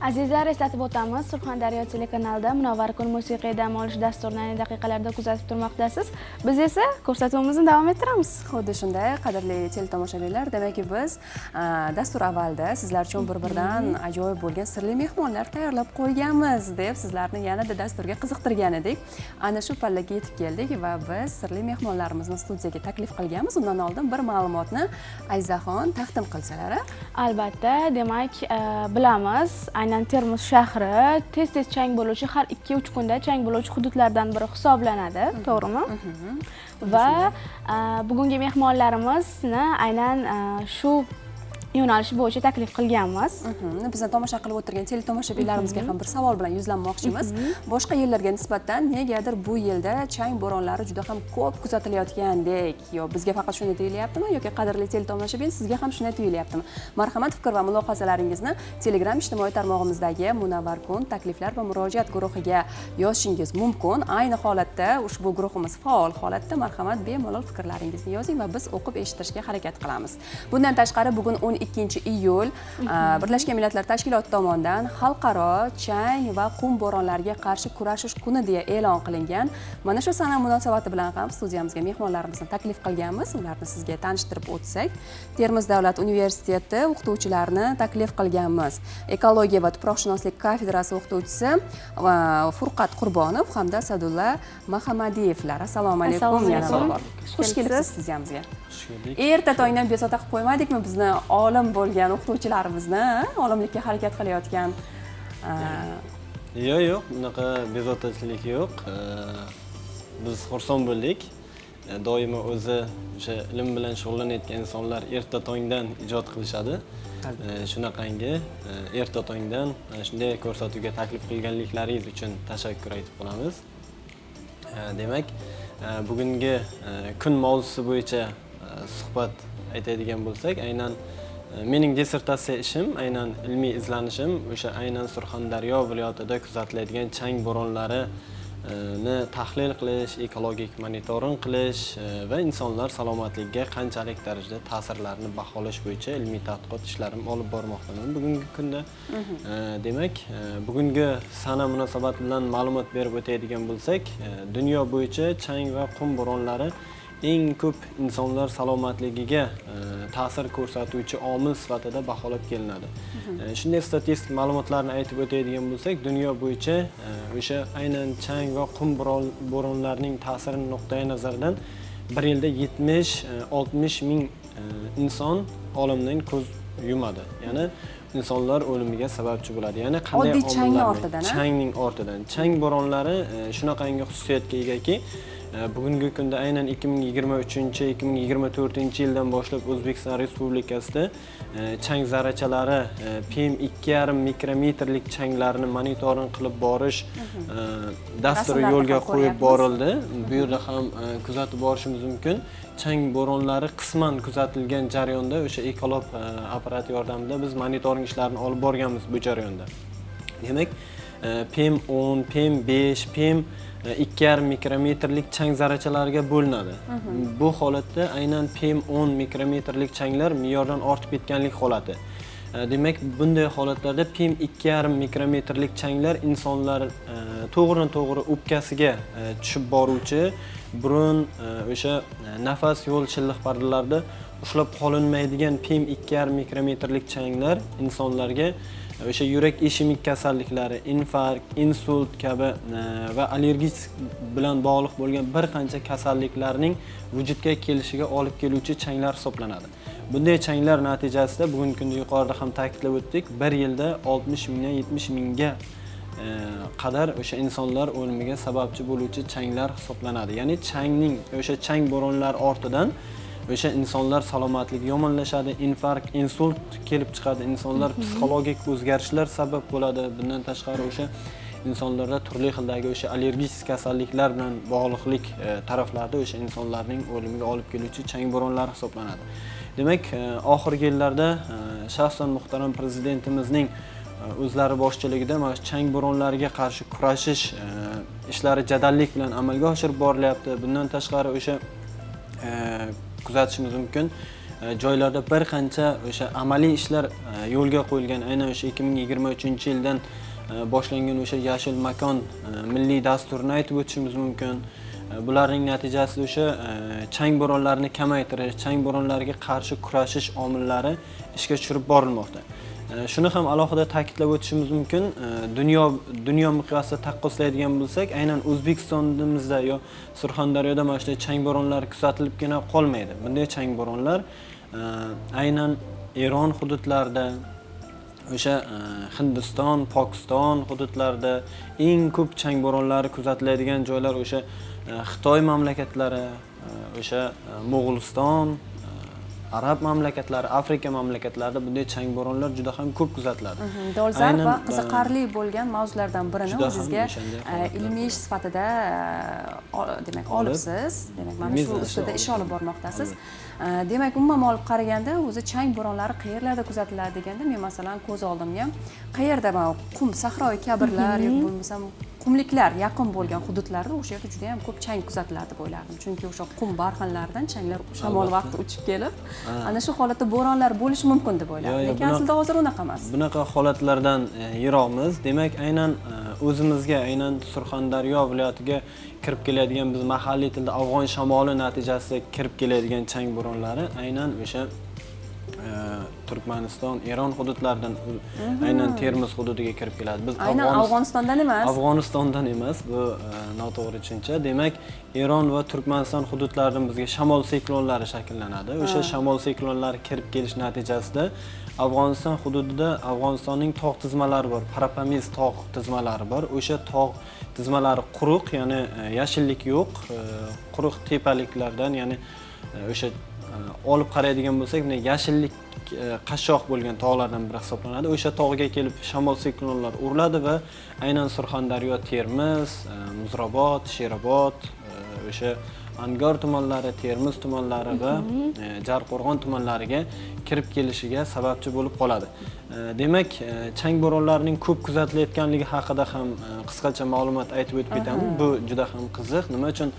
Azizlar, eslatib o'tamiz, Surxondaryo telekanalida Munavvar kun musiqiy dam olish dasturini daqiqalarda kuzatib turmoqdasiz. Biz esa ko'rsatuvimizni davom ettiramiz. Xuddi shunday, qadrli teletomoshabinlar, demakki biz dastur avvalida sizlar uchun bir-biridan ajoyib bo'lgan sirli mehmonlar tayyorlab qo'yganmiz deb sizlarni yanada dasturga qiziqtirgan edik. Ana shu pallaga yetib keldik va biz sirli mehmonlarimizni studiyaga taklif qilganmiz. Undan oldin bir ma'lumotni Ayzaxon taqdim qilsalar. Albatta, demak, bilamiz, aynan Termiz shahri tez-tez chang bo'luvchi, har 2-3 kunda chang bo'luvchi hududlardan biri hisoblanadi, to'g'rimi? Va bugungi mehmonlarimizni aynan shu yo'nalish bo'yicha taklif qilganmiz. Bizni tomosha qilib o'tirgan teletomoshabinlarimizga ham bir savol bilan yuzlanmoqchimiz. Boshqa yillarga nisbatan negadir bu yilda chang bo'ronlari juda ham ko'p kuzatilayotgandek, yo bizga faqat shunday tuyulyaptimi yoki qadrli teletomoshabin sizga ham shunday tuyulyaptimi? Marhamat, fikr va mulohazalaringizni Telegram ijtimoiy tarmog'imizdagi Munavvar kun takliflar va murojaat guruhiga yozishingiz mumkin. Ayni holatda ushbu guruhimiz faol holatda, marhamat, bemalol fikrlaringizni yozing va biz o'qib eshittirishga harakat qilamiz. Bundan tashqari bugun 12-iyul Birlashgan Millatlar Tashkiloti tomonidan Xalqaro chang va qum bo'ronlariga qarshi kurashish kuni deya e'lon qilingan. Mana shu sana munosabati bilan ham studiyamizga mehmonlarimizni taklif qilganmiz. Ularni sizga tanishtirib o'tsak, Termiz davlat universiteti o'qituvchilarini taklif qilganmiz. Ekologiya va tuproqshunoslik kafedrasi o'qituvchisi Furqat Qurbonov hamda Sadulla Mahamadiyevlar. Assalomu alaykum. Yana bir bor xush kelibsiz studiyamizga. Erta tongdan bezovta qilib qo'ymadikmi bizni olim bo'lgan o'qituvchilarimizni, olimlikka harakat qilayotgan? Yo'q, bunaqa bezovtachilik yo'q. Biz xursand bo'ldik. Doimo o'zi o'sha ilm bilan shug'ullanayotgan insonlar erta tongdan ijod qilishadi. Shunaqangi erta tongdan shunday ko'rsatuvga taklif qilganliklaringiz uchun tashakkur aytib qolamiz. Demak, bugungi kun mavzusi bo'yicha suhbat aytadigan bo'lsak, aynan mening dissertatsiya ishim, aynan ilmiy izlanishim o'sha aynan Surxondaryo viloyatida kuzatiladigan chang bo'ronlarini tahlil qilish, ekologik monitoring qilish va insonlar salomatligiga qanchalik darajada ta'sirlarini baholash bo'yicha ilmiy tadqiqot ishlarim olib bormoqdaman bugungi kunda. Demak, bugungi sana munosabati bilan ma'lumot berib o'tadigan bo'lsak, dunyo bo'yicha chang va qum bo'ronlari eng ko'p insonlar salomatligiga ta'sir ko'rsatuvchi omil sifatida baholab kelinadi. Shunday statistik ma'lumotlarni aytib o'tadigan bo'lsak, dunyo bo'yicha o'sha aynan chang va qum bo'ronlarining ta'siri nuqtai nazaridan bir yilda 70-60 ming inson olamdan ko'z yumadi. Ya'ni insonlar o'limiga sababchi bo'ladi. Ya'ni qanday oddiy changning ortidan, changning ortidan. Chang bo'ronlari shunaqangi xususiyatga egaki, bugungi kunda aynan 2023-2024-yildan boshlab O'zbekiston Respublikasida chang zarrachalari PM2,5 mikrometrlik changlarni monitoring qilib borish dasturi yo'lga qo'yib borildi. Bu yerda ham kuzatib borishimiz mumkin. Chang bo'ronlari qisman kuzatilgan jarayonda o'sha ekolog apparat yordamida biz monitoring ishlarini olib borganmiz bu jarayonda. Demak, PM10, PM5, PM2,5 mikrometrlik chang zarrachalariga bo'linadi. Bu holatda aynan PM10 mikrometrlik changlar me'yordan ortib ketganlik holati. Demak, bunday holatlarda PM2,5 mikrometrlik changlar insonlar to'g'ri o'pkasiga tushib boruvchi burun, o'sha nafas yo'l shilliq pardalarida ushlab qolinmaydigan PM2,5 mikrometrlik changlar insonlarga o'sha yurak ishemik kasalliklari, infarkt, insult kabi va allergik bilan bog'liq bo'lgan bir qancha kasalliklarning vujudga kelishiga olib keluvchi changlar hisoblanadi. Bunday changlar natijasida bugungi kunda yuqorida ham ta'kidlab o'tdik, bir yilda 60 mingdan 70 mingga qadar o'sha insonlar o'limiga sababchi bo'luvchi changlar hisoblanadi. Ya'ni changning o'sha chang bo'ronlari ortidan o'sha insonlar salomatligi yomonlashadi, infarkt, insult kelib chiqadi, insonlar psixologik o'zgarishlar sabab bo'ladi. Bundan tashqari o'sha insonlarda turli xildagi o'sha allergik kasalliklar bilan bog'liqlik taraflarda o'sha insonlarning o'limiga olib keluvchi chang bo'ronlari hisoblanadi. Demak, oxirgi yillarda shaxsan muhtaram prezidentimizning o'zlari boshchiligida mana chang bo'ronlariga qarshi kurashish ishlari jadallik bilan amalga oshirib borilyapti. Bundan tashqari o'sha kuzatishimiz mumkin. joylarda bir qancha o'sha amaliy ishlar yo'lga qo'yilgan. Aynan o'sha 2023-yildan boshlangan o'sha yashil makon milliy dasturini aytib o'tishimiz mumkin. Bularning natijasida o'sha chang bo'ronlarini kamaytirish, chang bo'ronlariga qarshi kurashish omillari ishga tushirib borilmoqda. Shuni ham alohida ta'kidlab o'tishimiz mumkin. Dunyo miqyosida taqqoslaydigan bo'lsak, aynan O'zbekistonimizda yo Surxondaryoda mana shunday chang bo'ronlari kuzatilibgina qolmaydi. Bunday chang bo'ronlar aynan Eron hududlarida, o'sha Hindiston, Pokiston hududlarida eng ko'p chang bo'ronlari kuzatiladigan joylar o'sha Xitoy mamlakatlari, o'sha Mo'g'uliston, Arab mamlakatlari, Afrika mamlakatlarida bunday chang bo'ronlar juda ham ko'p kuzatiladi. Dolzarb va qiziqarli bo'lgan mavzulardan birini o'zingizga ilmiy ish sifatida demak olibsiz. Demak, mana shu ustida ish olib bormoqdasiz. Demak, umuman olib qaraganda o'zi chang bo'ronlari qayerlarda kuzatiladi deganda, men masalan ko'z oldimga qayerda qum, sahroy kabilar yoki bo'lmasam qumliklar yaqin bo'lgan hududlarda o'sha yerda juda ham ko'p chang kuzatiladi deb o'ylardim. Chunki o'sha qum barxanlaridan changlar shamol vaqti uchib kelib, ana shu holatda bo'ronlar bo'lishi mumkin deb o'ylardim. Lekin aslida hozir unaqa emas. Bunaqa holatlardan yiroqmiz. Demak, aynan o'zimizga, aynan Surxondaryo viloyatiga kirib keladigan, biz mahalliy tilda afg'on shamoli natijasida kirib keladigan chang bo'ronlari aynan o'sha Turkmaniston, Eron hududlaridan aynan Termiz hududiga kirib keladi. Biz aynan Afg'onistondan emas. Afg'onistondan emas, bu noto'g'ri tushuncha. Demak, Eron va Turkmaniston hududlaridan bizga shamol siklonlari shakllanadi. O'sha shamol siklonlari kirib kelish natijasida Afg'oniston hududida Afg'onistonning tog' tizmalari bor, Parapamiz tog' tizmalari bor. O'sha tog' tizmalari quruq, ya'ni yashillik yo'q, quruq tepaliklardan, ya'ni o'sha olib qaraydigan bo'lsak, bunday yashillik qashshoq bo'lgan tog'lardan biri hisoblanadi. O'sha tog'ga kelib shamol siklonlar uriladi va aynan Surxondaryo, Termiz, Muzrabot, Sherobod, o'sha Angor tumanlari, Termiz tumanlari va Jarqo'rg'on tumanlariga kirib kelishiga sababchi bo'lib qoladi. Demak, chang bo'ronlarining ko'p kuzatilayotganligi haqida ham qisqacha ma'lumot aytib o'tib ketaman. Bu juda ham qiziq. Nima uchun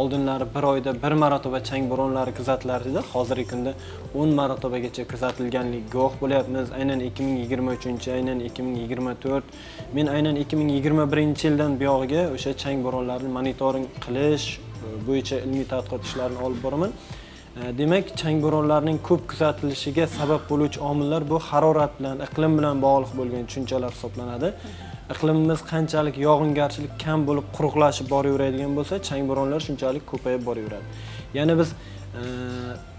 oldinlari bir oyda bir marotaba chang bo'ronlari kuzatilardi, hozirgi kunda 10 marotobagacha kuzatilganligiga guvoh bo'lyapmiz. Aynan 2023, aynan 2024, men aynan 2021-yildan buyog'iga o'sha chang bo'ronlarini monitoring qilish bo'yicha ilmiy tadqiqot ishlarini olib boraman. Demak, chang bo'ronlarining ko'p kuzatilishiga sabab bo'luvchi omillar bu harorat bilan, iqlim bilan bog'liq bo'lgan tushunchalar hisoblanadi. Iqlimimiz qanchalik yog'ingarchilik kam bo'lib quruqlashib boraveradigan bo'lsa, chang bo'ronlar shunchalik ko'payib boraveradi. Ya'ni biz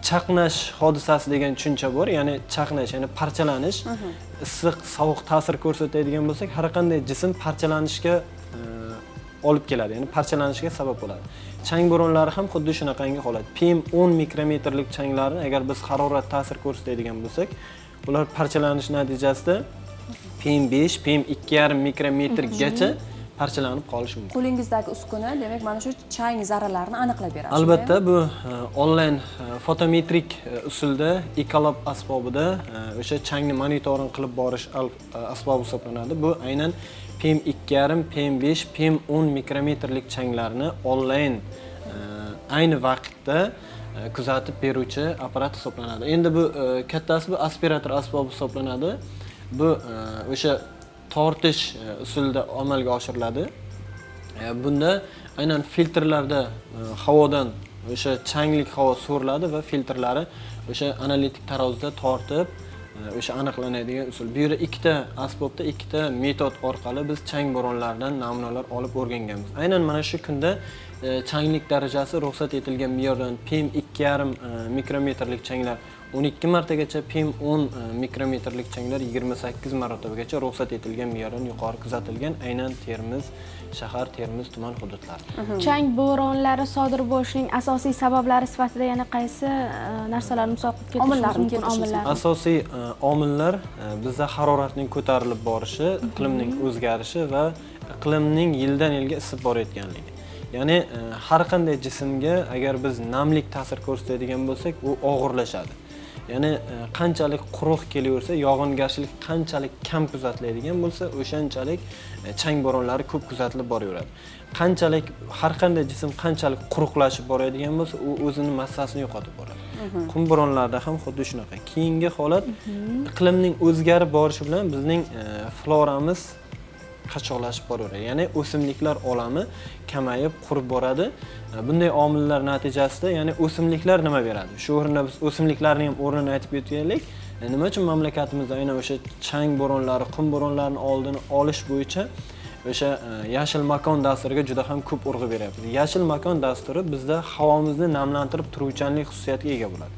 chaqnash hodisasi degan tushuncha bor, ya'ni chaqnash, ya'ni parchalanish, issiq, sovuq ta'sir ko'rsatadigan bo'lsak, har qanday jism parchalanishga olib keladi, ya'ni parchalanishiga sabab bo'ladi. Chang bo'ronlari ham xuddi shunaqangi holat. PM10 mikrometrlik changlarni agar biz harorat ta'sir ko'rsatadigan bo'lsak, ular parchalanish natijasida PM5, PM2,5 mikrometrgacha parchalanib qolishi mumkin. Qo'lingizdagi uskuna, demak, mana shu chang zarralarini aniqlab beradi. Albatta, bu onlayn fotometrik usulda Ecolab asbobida o'sha changni monitoring qilib borish asbobi hisoblanadi. Bu aynan PM2,5, PM5, PM10 mikrometrlik changlarni onlayn ayni vaqtda kuzatib beruvchi apparat hisoblanadi. Endi bu kattasi bu aspirator asbobi hisoblanadi. Bu o'sha tortish usulida amalga oshiriladi. Bunda aynan filtrlarda havodan o'sha changlik havo so'riladi va filtrlari o'sha analitik tarozida tortib o'sha aniqlanadigan usul. Bu yerda ikkita asbobda ikkita metod orqali biz chang bo'ronlaridan namunalar olib o'rganganmiz. Aynan mana shu kunda changlik darajasi ruxsat etilgan me'yordan PM2,5 mikrometrlik changlar 12 martagacha, PM10 mikrometrlik changlar 28 marotabagacha ruxsat etilgan me'yordan yuqori kuzatilgan aynan Termiz shahar, Termiz tuman hududlarida. Chang bo'ronlari sodir bo'lishining asosiy sabablari sifatida yana qaysi narsalarni misol qilib keltirishimiz mumkin? Omillar. Asosiy omillar bizda haroratning ko'tarilib borishi, iqlimning o'zgarishi va iqlimning yildan yilga isib borayotganligi. Ya'ni har qanday jismga agar biz namlik ta'sir ko'rsatadigan bo'lsak, u og'irlashadi. Ya'ni qanchalik quruq kelaversa, yog'ingarchilik qanchalik kam kuzatiladigan bo'lsa, o'shanchalik chang bo'ronlari ko'p kuzatilib boraveradi. Qanchalik har qanday jism qanchalik quruqlashib boradigan bo'lsa, u o'zining massasini yo'qotib boradi. Qum bo'ronlarida ham xuddi shunaqa. Keyingi holat iqlimning o'zgarib borishi bilan bizning floramiz qachqoqlashib boraveradi. Ya'ni o'simliklar olami kamayib, qurib boradi. Bunday omillar natijasida, ya'ni o'simliklar nima beradi? Shu o'rinda biz o'simliklarning ham o'rnini aytib o'taylik. Nima uchun mamlakatimizda aynan o'sha chang bo'ronlari, qum bo'ronlarining oldini olish bo'yicha o'sha yashil makon dasturiga juda ham ko'p urg'u beryapmiz. Yashil makon dasturi bizda havomizni namlantirib turuvchanlik xususiyatiga ega bo'ladi.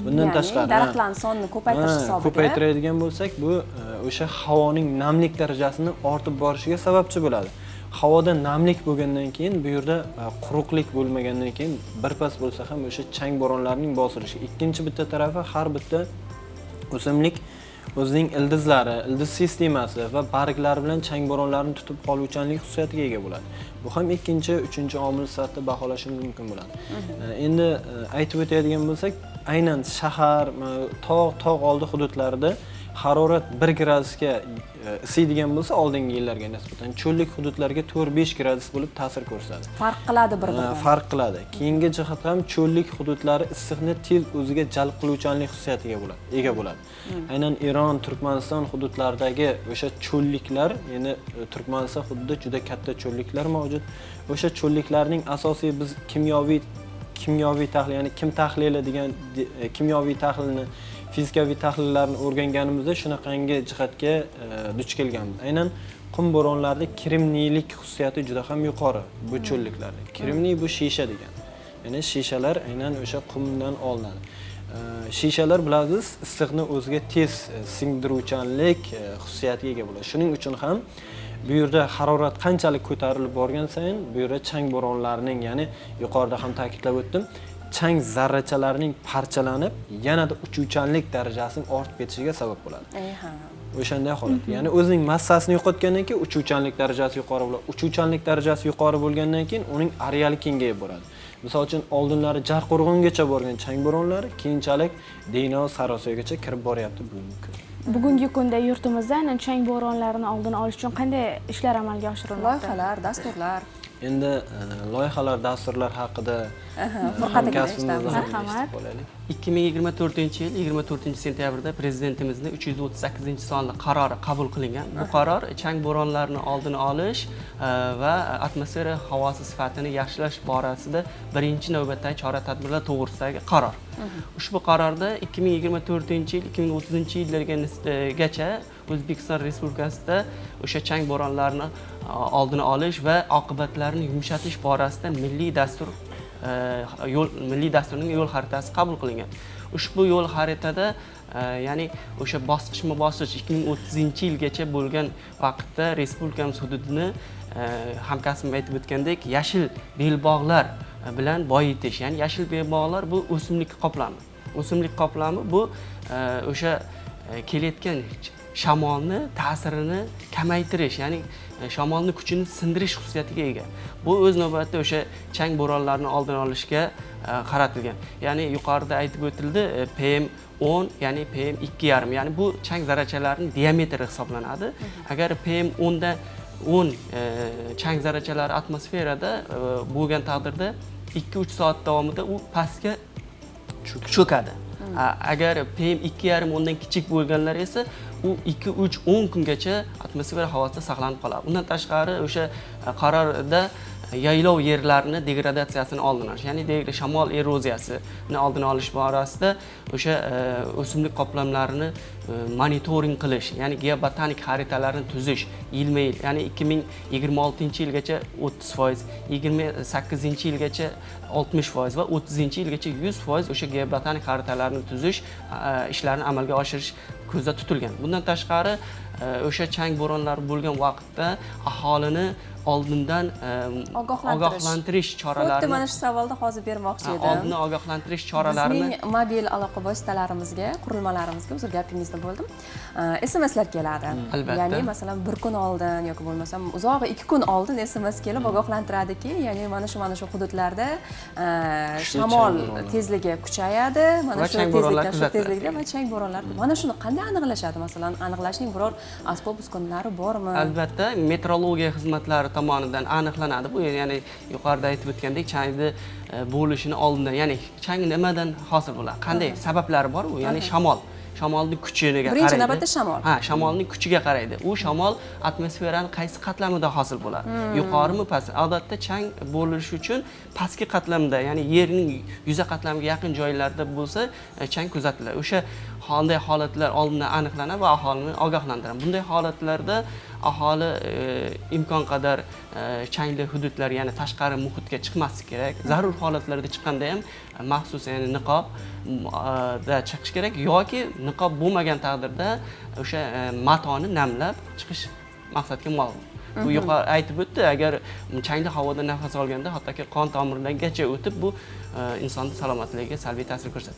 Bundan tashqari daraxtlarning sonini ko'paytirish hisobiga ko'paytiradigan bo'lsak, bu o'sha havoning namlik darajasini ortib borishiga sababchi bo'ladi. Havoda namlik bo'lgandan keyin, bu yerda quruqlik bo'lmagandan keyin birpas bo'lsa ham o'sha chang bo'ronlarining bosilishi. Ikkinchi bitta tarafi har bitta o'simlik o'zining ildizlari, ildiz sistemasi va barglari bilan chang bo'ronlarini tutib qoluvchanlik xususiyatiga ega bo'ladi. Bu ham ikkinchi, uchinchi omil sifatida baholashimiz mumkin bo'ladi. Endi aytib o'tadigan bo'lsak, aynan shahar, tog' oldi hududlarida harorat 1 gradusga isiydigan bo'lsa, oldingi yillarga nisbatan cho'llik hududlarga 4-5 gradus bo'lib ta'sir ko'rsatadi. Farq qiladi bir-biridan. Farq qiladi. Keyingi jihat ham cho'llik hududlari issiqni tez o'ziga jalb qiluvchanlik xususiyatiga ega bo'ladi. Aynan Eron, Turkmaniston hududlaridagi o'sha cho'lliklar, ya'ni Turkmaniston hududida juda katta cho'lliklar mavjud. O'sha cho'lliklarning asosiy biz kimyoviy tahlil, ya'ni kim tahlili degan kimyoviy tahlilni, fizikaviy tahlillarni o'rganganimizda shunaqangi jihatga duch kelganmiz. Aynan qum bo'ronlarida kirimniylik xususiyati juda ham yuqori bu cho'lliklarda. Kirimniy bu shisha degan. Ya'ni shishalar aynan o'sha qumdan olinadi. Shishalar bilasiz, issiqni o'ziga tez singdiruvchanlik xususiyatiga ega bo'ladi. Shuning uchun ham bu yerda harorat qanchalik ko'tarilib borgan sayin, bu yerda chang bo'ronlarining, ya'ni yuqorida ham ta'kidlab o'tdim, chang zarrachalarining parchalanib, yanada uchuvchanlik darajasining ortib ketishiga sabab bo'ladi. O'shanday holat. Ya'ni o'zining massasini yo'qotgandan keyin uchuvchanlik darajasi yuqori bo'ladi. Uchuvchanlik darajasi yuqori bo'lgandan keyin uning areali kengayib boradi. Misol uchun oldinlari Jarqo'rg'ongacha borgan chang bo'ronlari keyinchalik Deyno, Sariosiyogacha kirib boryapti bu mumkin. Bugungi kunda yurtimizda aynan chang bo'ronlarini oldini olish uchun qanday ishlar amalga oshirilmoqda? Loyihalar, dasturlar. Endi loyihalar, dasturlar haqida marhamat. 2024-yil 24-sentyabrda prezidentimizning 338-sonli qarori qabul qilingan. Bu qaror chang bo'ronlarini oldini olish va atmosfera havosi sifatini yaxshilash borasida birinchi navbatdagi chora-tadbirlar to'g'risidagi qaror. Ushbu qarorda 2024-yil 2030-yillargacha O'zbekiston Respublikasida o'sha chang bo'ronlarini oldini olish va oqibatlarini yumshatish borasida milliy dasturning yo'l xaritasi qabul qilingan. Ushbu yo'l xaritada ya'ni o'sha bosqichma-bosqich 2030-yilgacha bo'lgan vaqtda respublikamiz hududini hamkasbim aytib o'tgandek, yashil belbog'lar bilan boyitish. Ya'ni yashil belbog'lar bu o'simlik qoplami. O'simlik qoplami bu o'sha kelayotgan shamolni ta'sirini kamaytirish, ya'ni shamolni kuchini sindirish xususiyatiga ega. Bu o'z navbatida o'sha chang bo'ronlarini oldini olishga qaratilgan. Ya'ni yuqorida aytib o'tildi, PM10, ya'ni PM2,5, ya'ni bu chang zarrachalarining diametri hisoblanadi. Agar PM10 dan 10 chang zarrachalari atmosferada bo'lgan taqdirda 2-3 soat davomida u pastga cho'kadi. Agar PM2,5 ondan kichik bo'lganlar esa u 2-3-10 kungacha atmosfera havosida saqlanib qoladi. Undan tashqari o'sha qarorda yaylov yerlarini degradatsiyasini oldini olish, ya'ni shamol eroziyasini oldini olish borasida o'sha o'simlik qoplamlarini monitoring qilish, ya'ni geobotanik xaritalarini tuzish yilma-yil, ya'ni 2026-yilgacha 30%, 28-yilgacha 60% va 30-yilgacha 100% o'sha geobotanik xaritalarni tuzish ishlarini amalga oshirish ko'zda tutilgan. Bundan tashqari o'sha chang bo'ronlari bo'lgan vaqtda aholini oldindan ogohlantirish Xuddi choralarini mana shu savolni hozir bermoqchi edim. oldin ogohlantirish choralarini Bizning mobil aloqa vositalarimizga, qurilmalarimizga uzr gapingizni bo'ldim. SMS-lar keladi. Albatta. Ya'ni masalan 1 kun oldin yoki bo'lmasam uzog'i 2 kun oldin SMS kelib ogohlantiradiki, ya'ni mana shu hududlarda shamol tezligi kuchayadi, mana Va shu chang bo'ronlar tezlikda, shu kuzatiladi. tezlikda va chang bo'ronlar. Mana shuni qanday aniqlashadi? Masalan, aniqlashning biror asbob uskunalari bormi? albatta metrologiya xizmatlari tomonidan aniqlanadi. Bu ya'ni yuqorida aytib o'tgandek changni bo'lishini oldindan, ya'ni chang nimadan hosil bo'ladi? Qanday sabablari bor? U ya'ni shamol. Shamolning kuchiga qaraydi. Birinchi navbatda shamol. Ha, shamolning kuchiga qaraydi. U shamol atmosferaning qaysi qatlamida hosil bo'ladi? Yuqorimi, past? Odatda chang bo'lishi uchun pastki qatlamda, ya'ni yerning yuza qatlamiga yaqin joylarda bo'lsa, chang kuzatiladi. O'sha qanday holatlar oldindan aniqlanadi va aholini ogohlantiradi. Bunday holatlarda aholi imkon qadar changli hududlar, ya'ni tashqari muhitga chiqmasligi kerak. Zarur holatlarda chiqqanda ham maxsus, ya'ni niqob da chiqish kerak yoki niqob bo'lmagan taqdirda o'sha matoni namlab chiqish maqsadga muvofiq. Bu yuqori aytib o'tdi, agar changli havoda nafas olganda hattoki qon tomirlarigacha o'tib, bu insonning salomatligiga salbiy ta'sir ko'rsatadi.